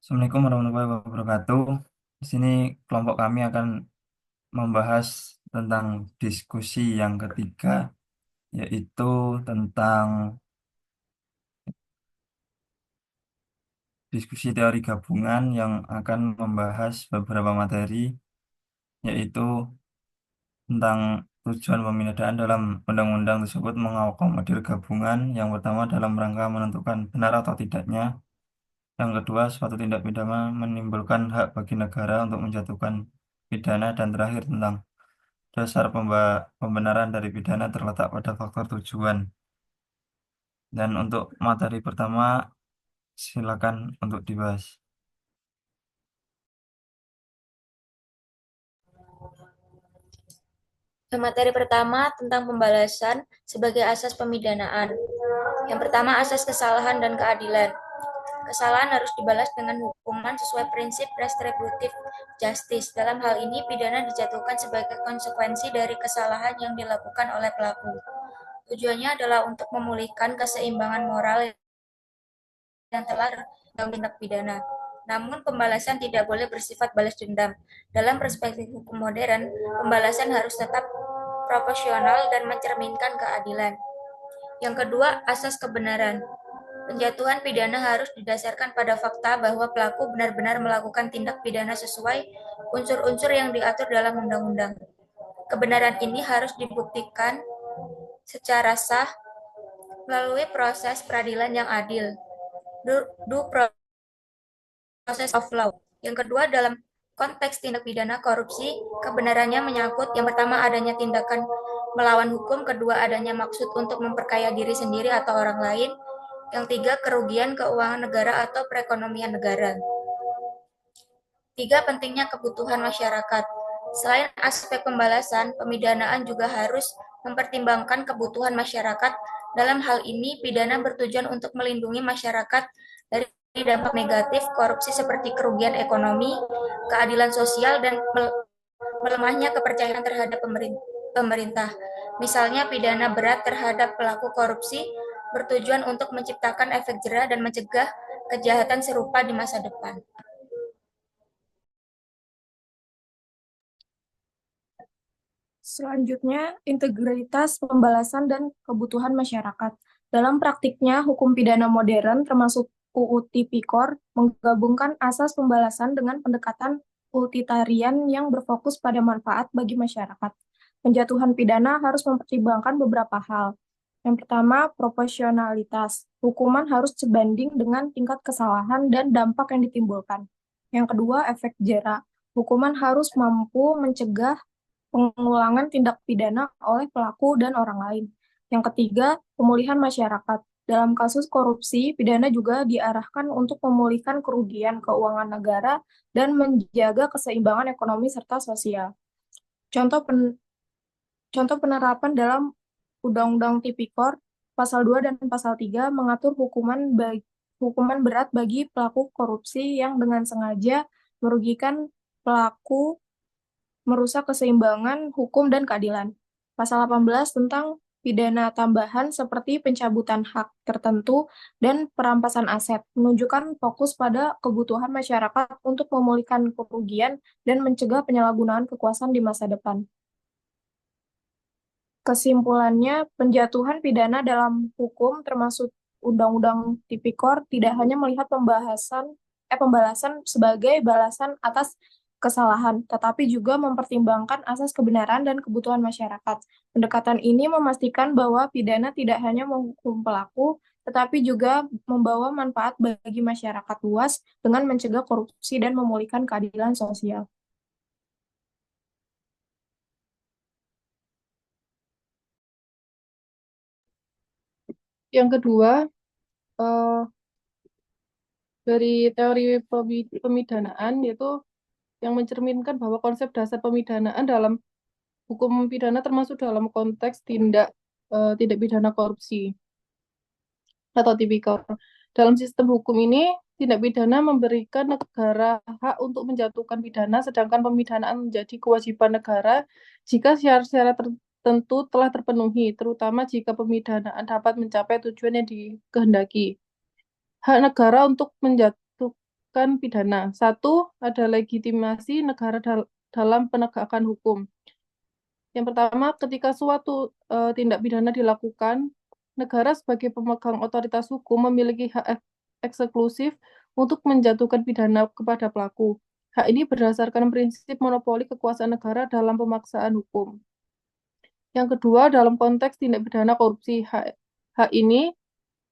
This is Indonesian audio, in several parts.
Assalamualaikum warahmatullahi wabarakatuh. Di sini kelompok kami akan membahas tentang diskusi yang ketiga, yaitu tentang diskusi teori gabungan yang akan membahas beberapa materi, yaitu tentang tujuan pemindahan dalam undang-undang tersebut mengakomodir gabungan. Yang pertama dalam rangka menentukan benar atau tidaknya. Yang kedua, suatu tindak pidana menimbulkan hak bagi negara untuk menjatuhkan pidana. Dan terakhir tentang dasar pembenaran dari pidana terletak pada faktor tujuan. Dan untuk materi pertama, silakan untuk dibahas. Materi pertama tentang pembalasan sebagai asas pemidanaan. Yang pertama, asas kesalahan dan keadilan. Kesalahan harus dibalas dengan hukuman sesuai prinsip retributive justice. Dalam hal ini, pidana dijatuhkan sebagai konsekuensi dari kesalahan yang dilakukan oleh pelaku. Tujuannya adalah untuk memulihkan keseimbangan moral yang telah dalam tindak pidana. Namun, pembalasan tidak boleh bersifat balas dendam. Dalam perspektif hukum modern, pembalasan harus tetap proporsional dan mencerminkan keadilan. Yang kedua, asas kebenaran. Penjatuhan pidana harus didasarkan pada fakta bahwa pelaku benar-benar melakukan tindak pidana sesuai unsur-unsur yang diatur dalam undang-undang. Kebenaran ini harus dibuktikan secara sah melalui proses peradilan yang adil. Due process of law. Yang kedua, dalam konteks tindak pidana korupsi, kebenarannya menyangkut yang pertama adanya tindakan melawan hukum, kedua adanya maksud untuk memperkaya diri sendiri atau orang lain, yang tiga kerugian keuangan negara atau perekonomian negara. Tiga, pentingnya kebutuhan masyarakat. Selain aspek pembalasan, pemidanaan juga harus mempertimbangkan kebutuhan masyarakat. Dalam hal ini, pidana bertujuan untuk melindungi masyarakat dari dampak negatif korupsi seperti kerugian ekonomi, keadilan sosial, dan melemahnya kepercayaan terhadap pemerintah. Misalnya, pidana berat terhadap pelaku korupsi bertujuan untuk menciptakan efek jera dan mencegah kejahatan serupa di masa depan. Selanjutnya, integritas pembalasan dan kebutuhan masyarakat. Dalam praktiknya, hukum pidana modern termasuk UU Tipikor menggabungkan asas pembalasan dengan pendekatan utilitarian yang berfokus pada manfaat bagi masyarakat. Penjatuhan pidana harus mempertimbangkan beberapa hal. Yang pertama, proporsionalitas. Hukuman harus sebanding dengan tingkat kesalahan dan dampak yang ditimbulkan. Yang kedua, efek jera. Hukuman harus mampu mencegah pengulangan tindak pidana oleh pelaku dan orang lain. Yang ketiga, pemulihan masyarakat. Dalam kasus korupsi, pidana juga diarahkan untuk memulihkan kerugian keuangan negara dan menjaga keseimbangan ekonomi serta sosial. Contoh contoh penerapan dalam Undang-Undang Tipikor Pasal 2 dan Pasal 3 mengatur hukuman berat bagi pelaku korupsi yang dengan sengaja merugikan pelaku, merusak keseimbangan hukum dan keadilan. Pasal 18 tentang pidana tambahan seperti pencabutan hak tertentu dan perampasan aset menunjukkan fokus pada kebutuhan masyarakat untuk memulihkan kerugian dan mencegah penyalahgunaan kekuasaan di masa depan. Kesimpulannya, penjatuhan pidana dalam hukum termasuk Undang-Undang Tipikor tidak hanya melihat pembalasan sebagai balasan atas kesalahan, tetapi juga mempertimbangkan asas kebenaran dan kebutuhan masyarakat. Pendekatan ini memastikan bahwa pidana tidak hanya menghukum pelaku, tetapi juga membawa manfaat bagi masyarakat luas dengan mencegah korupsi dan memulihkan keadilan sosial. Yang kedua, eh, dari teori pemidanaan yaitu yang mencerminkan bahwa konsep dasar pemidanaan dalam hukum pidana termasuk dalam konteks tindak pidana korupsi atau tipikor. Dalam sistem hukum ini, tindak pidana memberikan negara hak untuk menjatuhkan pidana, sedangkan pemidanaan menjadi kewajiban negara jika syarat-syarat tertentu telah terpenuhi, terutama jika pemidanaan dapat mencapai tujuan yang dikehendaki. Hak negara untuk menjatuhkan pidana. Satu, ada legitimasi negara dalam penegakan hukum. Yang pertama, ketika suatu tindak pidana dilakukan, negara sebagai pemegang otoritas hukum memiliki hak eksklusif untuk menjatuhkan pidana kepada pelaku. Hak ini berdasarkan prinsip monopoli kekuasaan negara dalam pemaksaan hukum. Yang kedua, dalam konteks tindak pidana korupsi, hak ini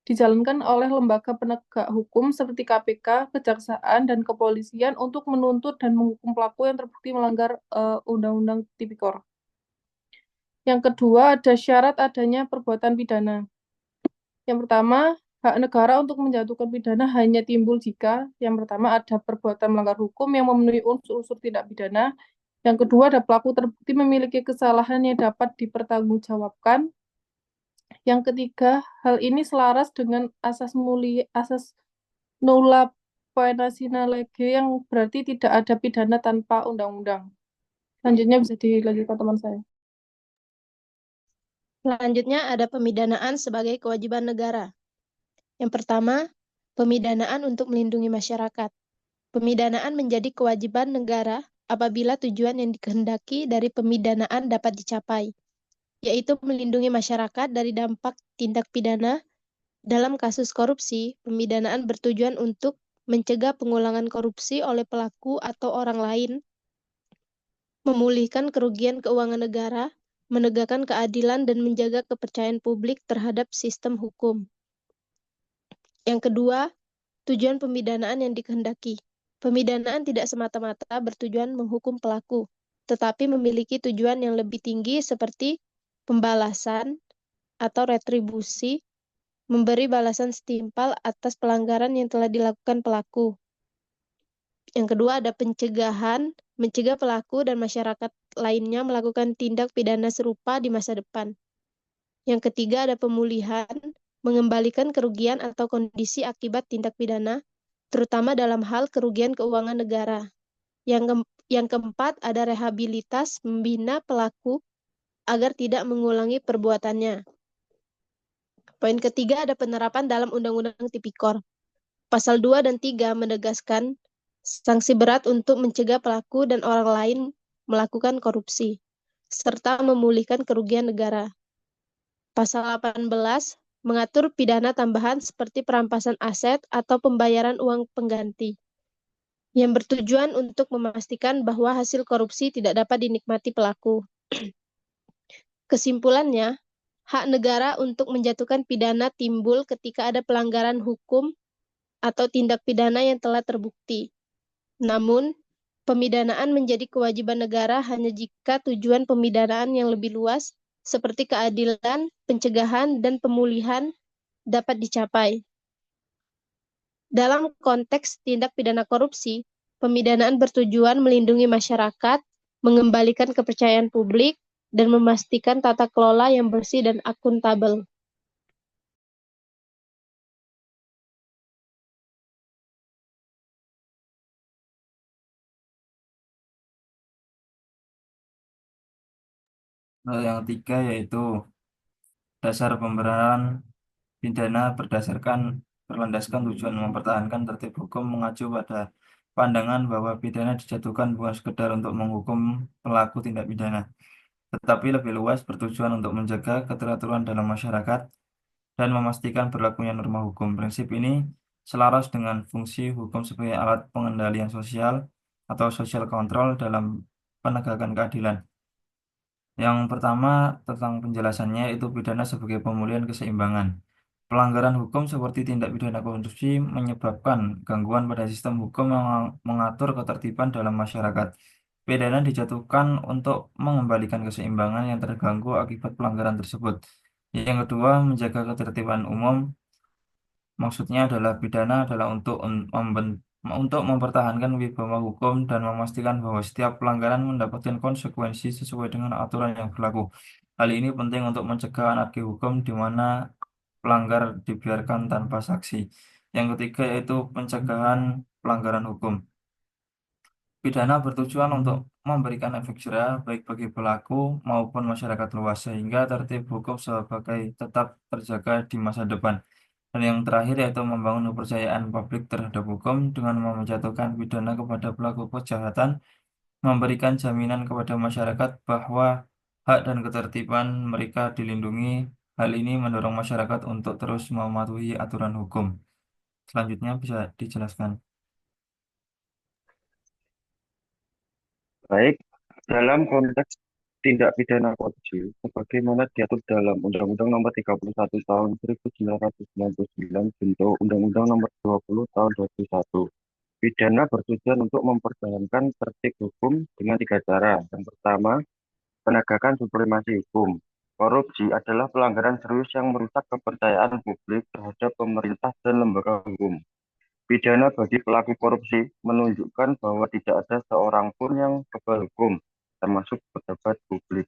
dijalankan oleh lembaga penegak hukum seperti KPK, Kejaksaan, dan Kepolisian untuk menuntut dan menghukum pelaku yang terbukti melanggar Undang-Undang Tipikor. Yang kedua, ada syarat adanya perbuatan pidana. Yang pertama, hak negara untuk menjatuhkan pidana hanya timbul jika yang pertama ada perbuatan melanggar hukum yang memenuhi unsur-unsur tindak pidana. Yang kedua, ada pelaku terbukti memiliki kesalahan yang dapat dipertanggungjawabkan. Yang ketiga, hal ini selaras dengan asas nulla poena sine lege yang berarti tidak ada pidana tanpa undang-undang. Selanjutnya bisa dilanjutkan teman saya. Selanjutnya ada pemidanaan sebagai kewajiban negara. Yang pertama, pemidanaan untuk melindungi masyarakat. Pemidanaan menjadi kewajiban negara apabila tujuan yang dikehendaki dari pemidanaan dapat dicapai, yaitu melindungi masyarakat dari dampak tindak pidana. Dalam kasus korupsi, pemidanaan bertujuan untuk mencegah pengulangan korupsi oleh pelaku atau orang lain, memulihkan kerugian keuangan negara, menegakkan keadilan, dan menjaga kepercayaan publik terhadap sistem hukum. Yang kedua, tujuan pemidanaan yang dikehendaki. Pemidanaan tidak semata-mata bertujuan menghukum pelaku, tetapi memiliki tujuan yang lebih tinggi seperti pembalasan atau retribusi, memberi balasan setimpal atas pelanggaran yang telah dilakukan pelaku. Yang kedua ada pencegahan, mencegah pelaku dan masyarakat lainnya melakukan tindak pidana serupa di masa depan. Yang ketiga ada pemulihan, mengembalikan kerugian atau kondisi akibat tindak pidana, terutama dalam hal kerugian keuangan negara. Yang keempat ada rehabilitas, membina pelaku agar tidak mengulangi perbuatannya. Poin ketiga ada penerapan dalam Undang-Undang Tipikor. Pasal 2 dan 3 menegaskan sanksi berat untuk mencegah pelaku dan orang lain melakukan korupsi, serta memulihkan kerugian negara. Pasal 18 mengatur pidana tambahan seperti perampasan aset atau pembayaran uang pengganti, yang bertujuan untuk memastikan bahwa hasil korupsi tidak dapat dinikmati pelaku. Kesimpulannya, hak negara untuk menjatuhkan pidana timbul ketika ada pelanggaran hukum atau tindak pidana yang telah terbukti. Namun, pemidanaan menjadi kewajiban negara hanya jika tujuan pemidanaan yang lebih luas, seperti keadilan, pencegahan, dan pemulihan, dapat dicapai. Dalam konteks tindak pidana korupsi, pemidanaan bertujuan melindungi masyarakat, mengembalikan kepercayaan publik, dan memastikan tata kelola yang bersih dan akuntabel. Yang ketiga yaitu dasar pemberantasan pidana berlandaskan tujuan mempertahankan tertib hukum mengacu pada pandangan bahwa pidana dijatuhkan bukan sekedar untuk menghukum pelaku tindak pidana, tetapi lebih luas bertujuan untuk menjaga keteraturan dalam masyarakat dan memastikan berlakunya norma hukum. Prinsip ini selaras dengan fungsi hukum sebagai alat pengendalian sosial atau social control dalam penegakan keadilan. Yang pertama tentang penjelasannya itu pidana sebagai pemulihan keseimbangan. Pelanggaran hukum seperti tindak pidana korupsi menyebabkan gangguan pada sistem hukum yang mengatur ketertiban dalam masyarakat. Pidana dijatuhkan untuk mengembalikan keseimbangan yang terganggu akibat pelanggaran tersebut. Yang kedua, menjaga ketertiban umum. Maksudnya adalah pidana adalah untuk mempertahankan wibawa hukum dan memastikan bahwa setiap pelanggaran mendapatkan konsekuensi sesuai dengan aturan yang berlaku. Hal ini penting untuk mencegah anarki hukum di mana pelanggar dibiarkan tanpa saksi. Yang ketiga yaitu pencegahan pelanggaran hukum. Pidana bertujuan untuk memberikan efek jera baik bagi pelaku maupun masyarakat luas sehingga tertib hukum sebagai tetap terjaga di masa depan. Dan yang terakhir yaitu membangun kepercayaan publik terhadap hukum dengan menjatuhkan pidana kepada pelaku kejahatan, memberikan jaminan kepada masyarakat bahwa hak dan ketertiban mereka dilindungi. Hal ini mendorong masyarakat untuk terus mematuhi aturan hukum. Selanjutnya bisa dijelaskan. Baik, dalam konteks tindak pidana korupsi, sebagaimana diatur dalam Undang-Undang Nomor 31 Tahun 1999 bentuk Undang-Undang Nomor 20 Tahun 2001. Pidana bertujuan untuk mempertahankan tertib hukum dengan tiga cara. Yang pertama, penegakan supremasi hukum. Korupsi adalah pelanggaran serius yang merusak kepercayaan publik terhadap pemerintah dan lembaga hukum. Pidana bagi pelaku korupsi menunjukkan bahwa tidak ada seorang pun yang kebal hukum, termasuk pejabat publik.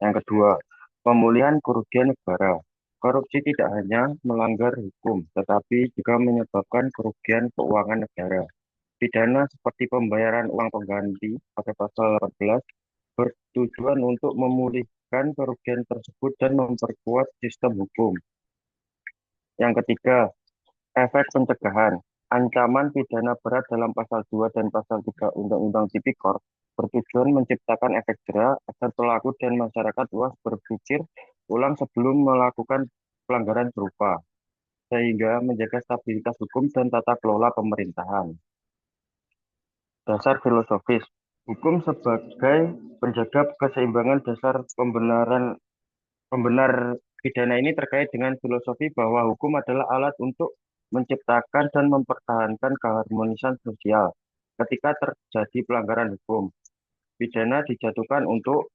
Yang kedua, pemulihan kerugian negara. Korupsi tidak hanya melanggar hukum, tetapi juga menyebabkan kerugian keuangan negara. Pidana seperti pembayaran uang pengganti pada pasal 18 bertujuan untuk memulihkan kerugian tersebut dan memperkuat sistem hukum. Yang ketiga, efek pencegahan. Ancaman pidana berat dalam pasal 2 dan pasal 3 Undang-Undang Tipikor bertujuan menciptakan efek jera agar pelaku dan masyarakat luas berpikir ulang sebelum melakukan pelanggaran serupa, sehingga menjaga stabilitas hukum dan tata kelola pemerintahan. Dasar filosofis. Hukum sebagai penjaga keseimbangan dasar pembenar pidana ini terkait dengan filosofi bahwa hukum adalah alat untuk menciptakan dan mempertahankan keharmonisan sosial. Ketika terjadi pelanggaran hukum, pidana dijatuhkan untuk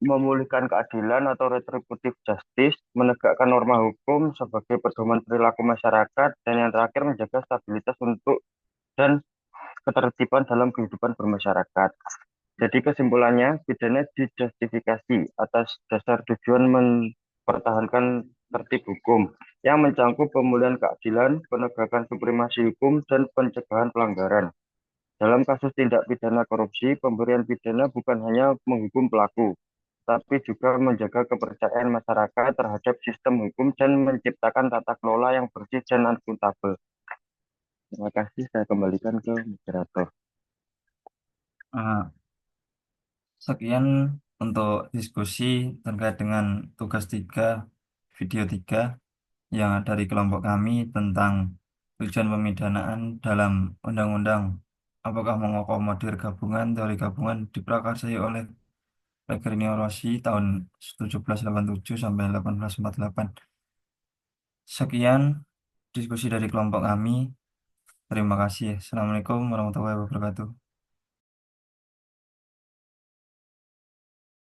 memulihkan keadilan atau retributive justice, menegakkan norma hukum sebagai pedoman perilaku masyarakat, dan yang terakhir menjaga stabilitas untuk dan ketertiban dalam kehidupan bermasyarakat. Jadi kesimpulannya, pidana dijustifikasi atas dasar tujuan mempertahankan tertib hukum yang mencangkup pemulihan keadilan, penegakan supremasi hukum, dan pencegahan pelanggaran. Dalam kasus tindak pidana korupsi, pemberian pidana bukan hanya menghukum pelaku, tapi juga menjaga kepercayaan masyarakat terhadap sistem hukum dan menciptakan tata kelola yang bersih dan akuntabel. Terima kasih, saya kembalikan ke moderator. Ah, Sekian untuk diskusi terkait dengan tugas 3, video 3 yang dari kelompok kami tentang tujuan pemidanaan dalam undang-undang apakah mengakomodir gabungan teori gabungan diprakarsai oleh Legrinio Rossi tahun 1787 sampai 1848. Sekian diskusi dari kelompok kami. Terima kasih. Assalamualaikum warahmatullahi wabarakatuh.